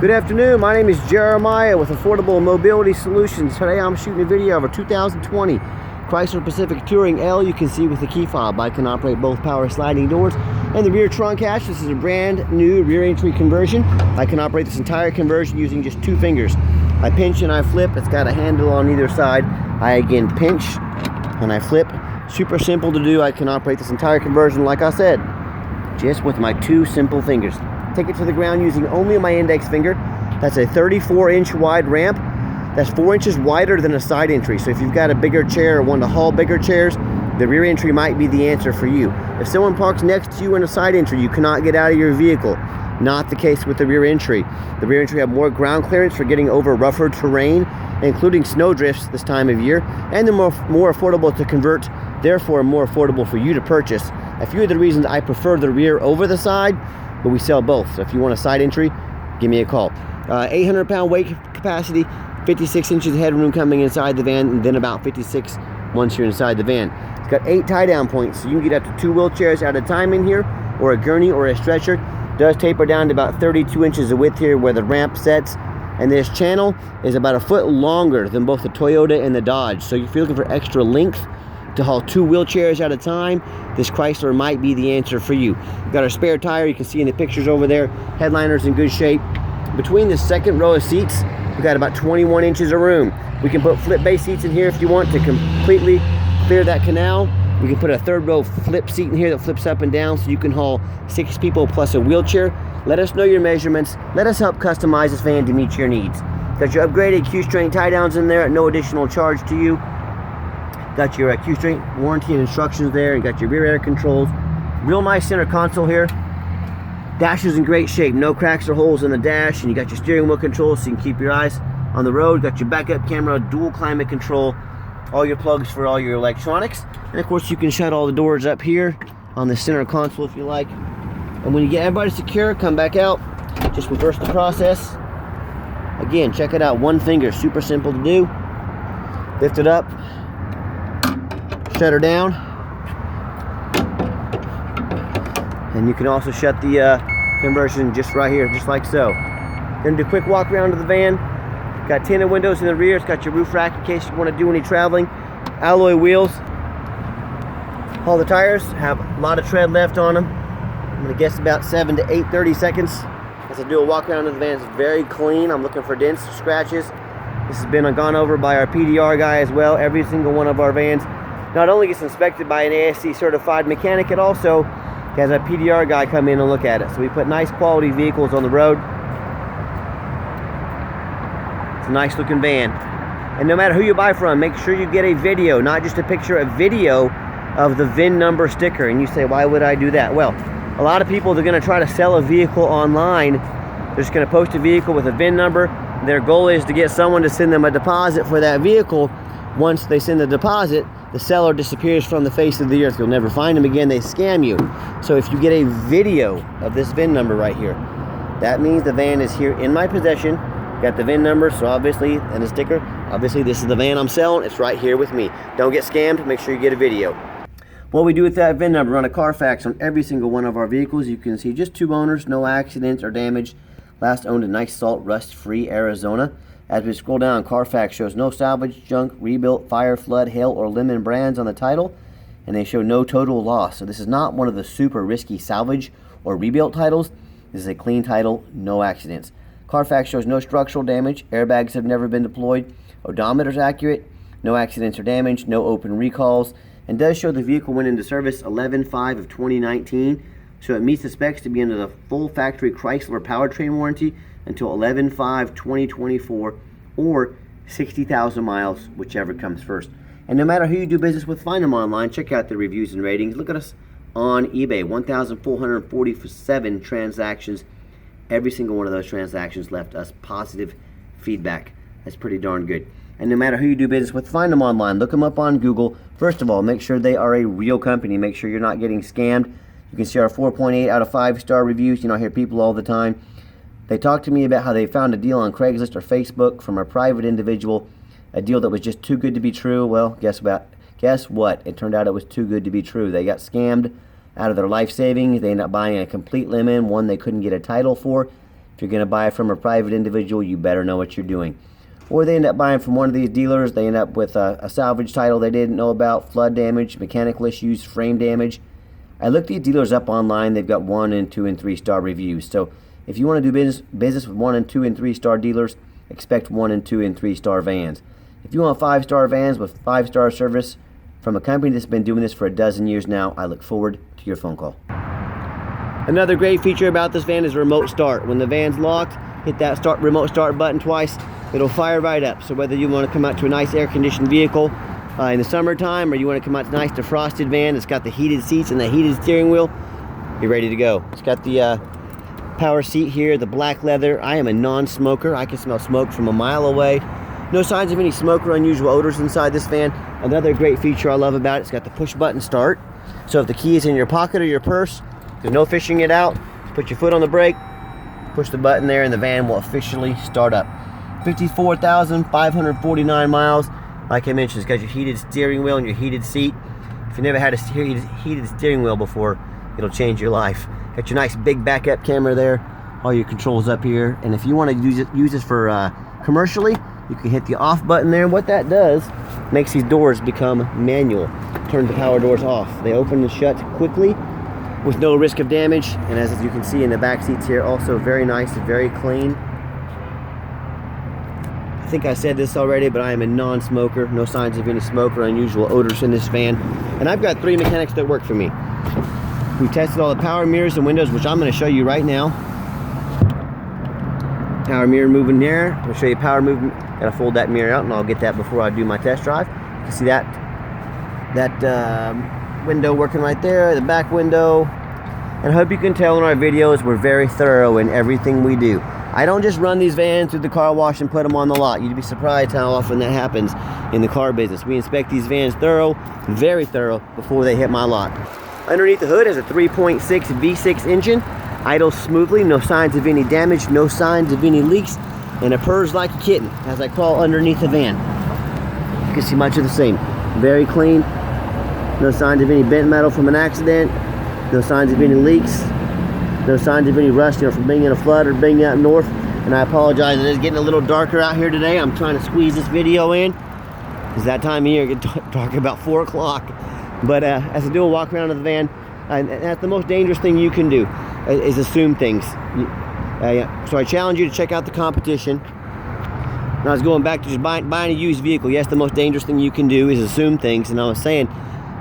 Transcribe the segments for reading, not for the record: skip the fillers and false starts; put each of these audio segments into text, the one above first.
Good afternoon, my name is Jeremiah with Affordable Mobility Solutions. Today I'm shooting a video of a 2020 Chrysler Pacifica Touring L. You can see with the key fob I can operate both power sliding doors and the rear trunk hatch. This is a brand new rear entry conversion. I can operate this entire conversion using just 2 fingers. I pinch and I flip. It's got a handle on either side. I again pinch and I flip. Super simple to do. I can operate this entire conversion, like I said, just with my 2 simple fingers. Take it to the ground using only my index finger. That's a 34-inch wide ramp. That's 4 inches wider than a side entry. So if you've got a bigger chair or want to haul bigger chairs, the rear entry might be the answer for you. If someone parks next to you in a side entry, you cannot get out of your vehicle. Not the case with the rear entry. The rear entry have more ground clearance for getting over rougher terrain, including snow drifts this time of year, and they're more affordable to convert, therefore more affordable for you to purchase. A few of the reasons I prefer the rear over the side, but we sell both. So if you want a side entry, give me a call. 800-pound weight capacity, 56 inches headroom coming inside the van, and then about 56 once you're inside the van. It's got 8 tie-down points, so you can get up to 2 wheelchairs at a time in here, or a gurney or a stretcher. It does taper down to about 32 inches of width here where the ramp sets, and this channel is about 1 foot longer than both the Toyota and the Dodge. So if you're looking for extra length to haul 2 wheelchairs at a time, this Chrysler might be the answer for you. We've got our spare tire, you can see in the pictures over there. Headliner's in good shape. Between the second row of seats, we've got about 21 inches of room. We can put flip base seats in here if you want to completely clear that canal. We can put a 3rd row flip seat in here that flips up and down so you can haul 6 people plus a wheelchair. Let us know your measurements. Let us help customize this van to meet your needs. Got your upgraded Q-String tie downs in there at no additional charge to you. Got your Q-String warranty and instructions there, and got your rear air controls. Real nice center console here. Dash is in great shape, no cracks or holes in the dash, and you got your steering wheel controls so you can keep your eyes on the road. Got your backup camera, dual climate control, all your plugs for all your electronics, and of course you can shut all the doors up here on the center console if you like. And when you get everybody secure, come back out, just reverse the process. Again, check it out, 1 finger, super simple to do. Lift it up, shut her down, and you can also shut the conversion just right here, just like so. Gonna do a quick walk around to the van. Got tinted windows in the rear. It's got your roof rack in case you want to do any traveling. Alloy wheels. All the tires have a lot of tread left on them. I'm gonna guess about 7 to 30 seconds as I do a walk around to the van. It's very clean. I'm looking for dents, scratches. This has been gone over by our PDR guy as well. Every single one of our vans not only gets inspected by an ASC certified mechanic, it also has a PDR guy come in and look at it. So we put nice quality vehicles on the road. It's a nice looking van. And no matter who you buy from, make sure you get a video, not just a picture, a video of the VIN number sticker. And you say, why would I do that? Well, a lot of people, they're gonna try to sell a vehicle online. They're just gonna post a vehicle with a VIN number. Their goal is to get someone to send them a deposit for that vehicle. Once they send the deposit, the seller disappears from the face of the earth. You'll never find them again. They scam you. So if you get a video of this VIN number right here, that means the van is here in my possession. Got the VIN number, so obviously, and the sticker. Obviously, this is the van I'm selling. It's right here with me. Don't get scammed. Make sure you get a video. What we do with that VIN number, run a Carfax on every single one of our vehicles. You can see just 2 owners, no accidents or damage. Last owned in nice salt, rust-free Arizona. As we scroll down, Carfax shows no salvage, junk, rebuilt, fire, flood, hail, or lemon brands on the title, and they show no total loss. So this is not one of the super risky salvage or rebuilt titles. This is a clean title, no accidents. Carfax shows no structural damage, airbags have never been deployed, odometer's accurate, no accidents or damage, no open recalls, and does show the vehicle went into service 11/5 of 2019, so it meets the specs to be under the full factory Chrysler powertrain warranty until 11/5/2024 or 60,000 miles, whichever comes first. And no matter who you do business with, find them online. Check out the reviews and ratings. Look at us on eBay. 1,447 transactions. Every single one of those transactions left us positive feedback. That's pretty darn good. And no matter who you do business with, find them online. Look them up on Google. First of all, make sure they are a real company. Make sure you're not getting scammed. You can see our 4.8 out of 5-star reviews. You know, I hear people all the time. They talk to me about how they found a deal on Craigslist or Facebook from a private individual, a deal that was just too good to be true. Well, guess what? It turned out it was too good to be true. They got scammed out of their life savings. They ended up buying a complete lemon, one they couldn't get a title for. If you're going to buy from a private individual, you better know what you're doing. Or they end up buying from one of these dealers. They end up with a salvage title they didn't know about, flood damage, mechanical issues, frame damage. I looked these dealers up online. They've got 1 and 2 and 3 star reviews. So if you want to do business with 1 and 2 and 3 star dealers, expect 1 and 2 and 3 star vans. If you want 5-star vans with 5-star service from a company that's been doing this for a dozen years now, I look forward to your phone call. Another great feature about this van is remote start. When the van's locked, hit that remote start button twice, it'll fire right up. So whether you want to come out to a nice air-conditioned vehicle in the summertime, or you want to come out to a nice defrosted van, it's got the heated seats and the heated steering wheel, you're ready to go. It's got the power seat here, the black leather. I am a non-smoker. I can smell smoke from a mile away. No signs of any smoke or unusual odors inside this van. Another great feature I love about it, it's got the push button start. So if the key is in your pocket or your purse, there's no fishing it out. Put your foot on the brake, push the button there, and the van will officially start up. 54,549 miles. Like I mentioned, it's got your heated steering wheel and your heated seat. If you never had a heated steering wheel before, it'll change your life. Got your nice big backup camera there. All your controls up here. And if you want to use this for commercially, you can hit the off button there. And what that does, makes these doors become manual. Turn the power doors off. They open and shut quickly with no risk of damage. And as you can see in the back seats here, also very nice and very clean. I think I said this already, but I am a non-smoker. No signs of any smoke or unusual odors in this van. And I've got 3 mechanics that work for me. We've tested all the power mirrors and windows, which I'm going to show you right now. Power mirror moving there. I'm going to show you power movement. Got to fold that mirror out, and I'll get that before I do my test drive. You can see that window working right there, the back window. And I hope you can tell in our videos we're very thorough in everything we do. I don't just run these vans through the car wash and put them on the lot. You'd be surprised how often that happens in the car business. We inspect these vans very thorough, before they hit my lot. Underneath the hood is a 3.6 V6 engine. Idles smoothly, no signs of any damage, no signs of any leaks, and it purrs like a kitten as I crawl underneath the van. You can see much of the same. Very clean. No signs of any bent metal from an accident. No signs of any leaks. No signs of any rust, from being in a flood or being out north. And I apologize, it is getting a little darker out here today. I'm trying to squeeze this video in. It's that time of year, it gets dark about 4 o'clock. But as I do a walk around of the van, and that's the most dangerous thing you can do, is assume things. So I challenge you to check out the competition. And I was going back to just buying a used vehicle. Yes, the most dangerous thing you can do is assume things. And I was saying,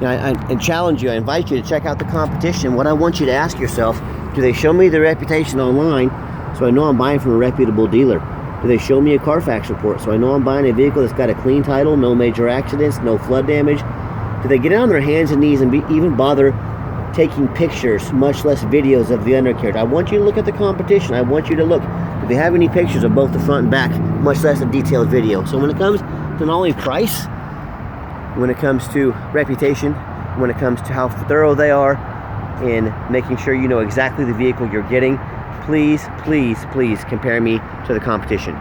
I challenge you, I invite you to check out the competition. What I want you to ask yourself, do they show me their reputation online so I know I'm buying from a reputable dealer? Do they show me a Carfax report so I know I'm buying a vehicle that's got a clean title, no major accidents, no flood damage? Do they get on their hands and knees and even bother taking pictures, much less videos of the undercarriage? I want you to look at the competition. I want you to look. Do they have any pictures of both the front and back, much less a detailed video? So when it comes to not only price, when it comes to reputation, when it comes to how thorough they are in making sure you know exactly the vehicle you're getting, please compare me to the competition.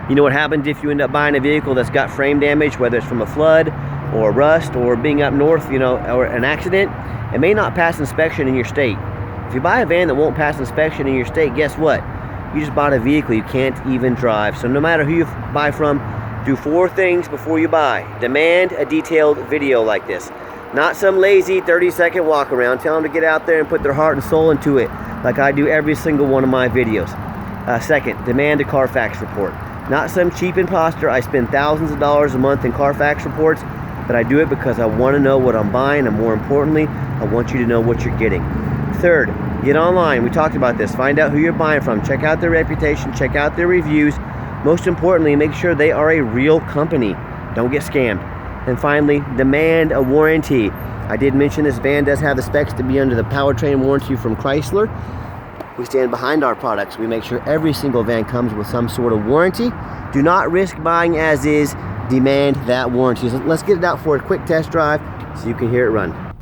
You know what happens if you end up buying a vehicle that's got frame damage, whether it's from a flood or rust or being up north, or an accident? It may not pass inspection in your state. If you buy a van that won't pass inspection in your state, guess what? You just bought a vehicle you can't even drive. So no matter who you buy from, do 4 things before you buy. Demand a detailed video like this. Not some lazy 30-second walk around. Tell them to get out there and put their heart and soul into it, like I do every single one of my videos. Second, demand a Carfax report. Not some cheap imposter. I spend thousands of dollars a month in Carfax reports, but I do it because I want to know what I'm buying, and more importantly, I want you to know what you're getting. Third, get online. We talked about this. Find out who you're buying from. Check out their reputation. Check out their reviews. Most importantly, make sure they are a real company. Don't get scammed. And finally, demand a warranty. I did mention this van does have the specs to be under the powertrain warranty from Chrysler. We stand behind our products. We make sure every single van comes with some sort of warranty. Do not risk buying as is. Demand that warranty. So let's get it out for a quick test drive so you can hear it run.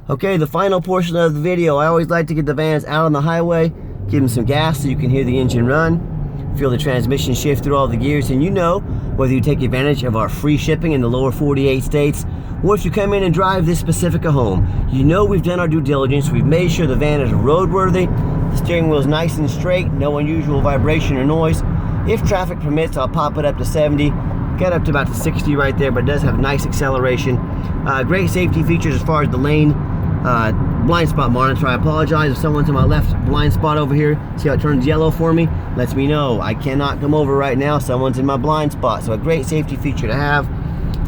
Okay, the final portion of the video. I always like to get the vans out on the highway, give them some gas so you can hear the engine run. Feel the transmission shift through all the gears, and you know, whether you take advantage of our free shipping in the lower 48 states, or if you come in and drive this Pacifica home, you know we've done our due diligence. We've made sure the van is roadworthy, the steering wheel is nice and straight, no unusual vibration or noise. If traffic permits, I'll pop it up to 70, get up to about 60 right there, but it does have nice acceleration. Great safety features as far as the lane blind spot monitor. I apologize if someone's in my left blind spot over here. See how it turns yellow for me? Lets me know I cannot come over right now. Someone's in my blind spot. So a great safety feature to have.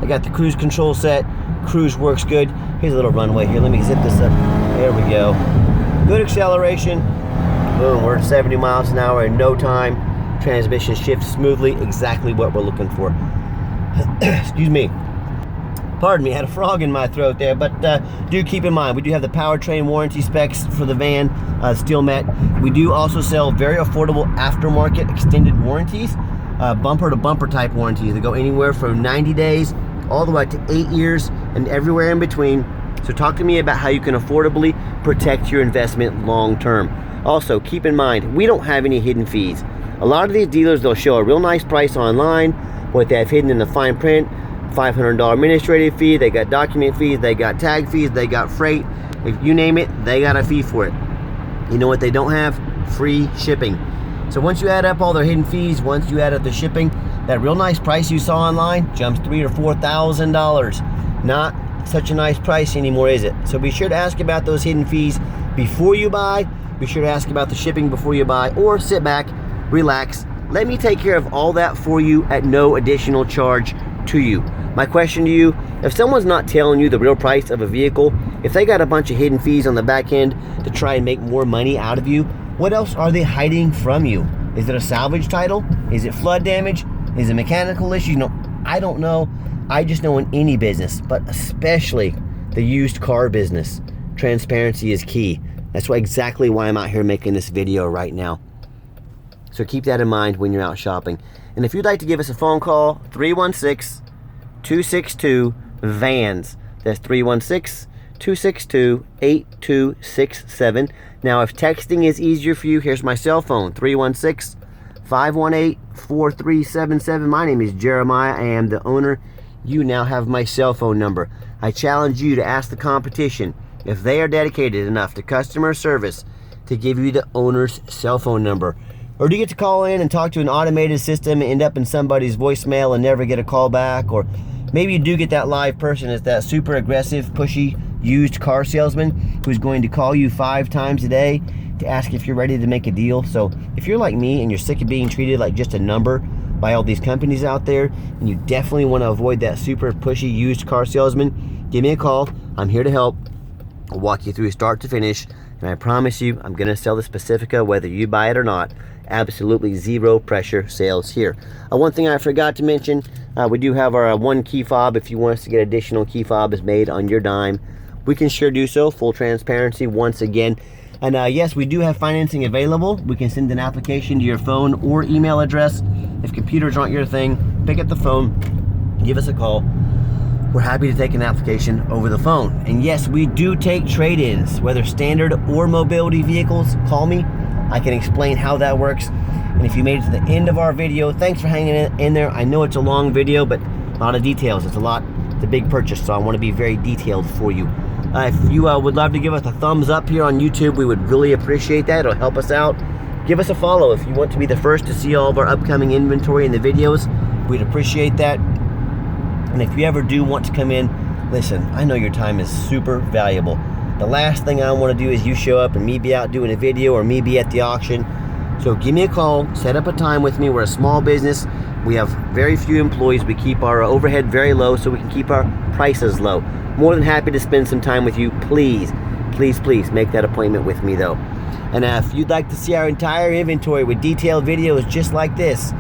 I got the cruise control set. Cruise works good. Here's a little runway here. Let me zip this up. There we go. Good acceleration. Boom, we're at 70 miles an hour in no time. Transmission shifts smoothly. Exactly what we're looking for. Excuse me. Pardon me, I had a frog in my throat there, but do keep in mind, we do have the powertrain warranty specs for the van still met. We do also sell very affordable aftermarket extended warranties, bumper to bumper type warranties that go anywhere from 90 days all the way to 8 years and everywhere in between. So talk to me about how you can affordably protect your investment long term. Also, keep in mind, we don't have any hidden fees. A lot of these dealers, they'll show a real nice price online, what they have hidden in the fine print. $500 administrative fee, they got document fees, they got tag fees, they got freight. If you name it, they got a fee for it. You know what they don't have? Free shipping. So once you add up all their hidden fees, once you add up the shipping, that real nice price you saw online jumps $3,000 or $4,000. Not such a nice price anymore, is it? So be sure to ask about those hidden fees before you buy. Be sure to ask about the shipping before you buy, or sit back, relax. Let me take care of all that for you at no additional charge to you. My question to you, if someone's not telling you the real price of a vehicle, if they got a bunch of hidden fees on the back end to try and make more money out of you, what else are they hiding from you? Is it a salvage title? Is it flood damage? Is it mechanical issue? No, I don't know. I just know in any business, but especially the used car business, transparency is key. That's exactly why I'm out here making this video right now. So keep that in mind when you're out shopping. And if you'd like to give us a phone call, 316-262-VANS. That's 316-262-8267. Now, if texting is easier for you, here's my cell phone, 316-518-4377. My name is Jeremiah. I am the owner. You now have my cell phone number. I challenge you to ask the competition if they are dedicated enough to customer service to give you the owner's cell phone number. Or do you get to call in and talk to an automated system and end up in somebody's voicemail and never get a call back? Or maybe you do get that live person. It's that super aggressive, pushy, used car salesman who's going to call you 5 times a day to ask if you're ready to make a deal. So if you're like me and you're sick of being treated like just a number by all these companies out there, and you definitely want to avoid that super pushy used car salesman, give me a call. I'm here to help. I'll walk you through start to finish, and I promise you I'm going to sell this Pacifica whether you buy it or not. Absolutely zero pressure sales here. One thing I forgot to mention, we do have our one key fob. If you want us to get additional key fobs made on your dime, we can sure do so. Full transparency once again. And yes, we do have financing available. We can send an application to your phone or email address. If computers aren't your thing, pick up the phone, give us a call. We're happy to take an application over the phone. And yes, we do take trade-ins, whether standard or mobility vehicles. Call me. I can explain how that works. And if you made it to the end of our video, thanks for hanging in there. I know it's a long video, but a lot of details. It's a big purchase, so I want to be very detailed for you. If you would love to give us a thumbs up here on YouTube, we would really appreciate that. It'll help us out. Give us a follow if you want to be the first to see all of our upcoming inventory in the videos. We'd appreciate that. And if you ever do want to come in, listen, I know your time is super valuable. The last thing I want to do is you show up and me be out doing a video or me be at the auction. So give me a call, set up a time with me. We're a small business. We have very few employees. We keep our overhead very low so we can keep our prices low. More than happy to spend some time with you. Please, please, please make that appointment with me though. And if you'd like to see our entire inventory with detailed videos just like this,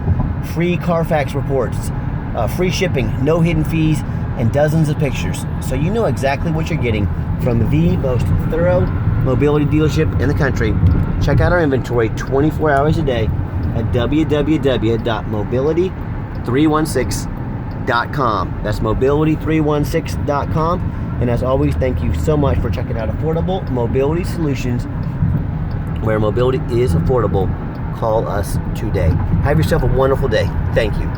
free Carfax reports, free shipping, no hidden fees, and dozens of pictures, so you know exactly what you're getting from the most thorough mobility dealership in the country. Check out our inventory 24 hours a day at www.mobility316.com. That's mobility316.com. And as always, thank you so much for checking out affordable mobility solutions, where mobility is affordable. call us today. Have yourself a wonderful day. Thank you.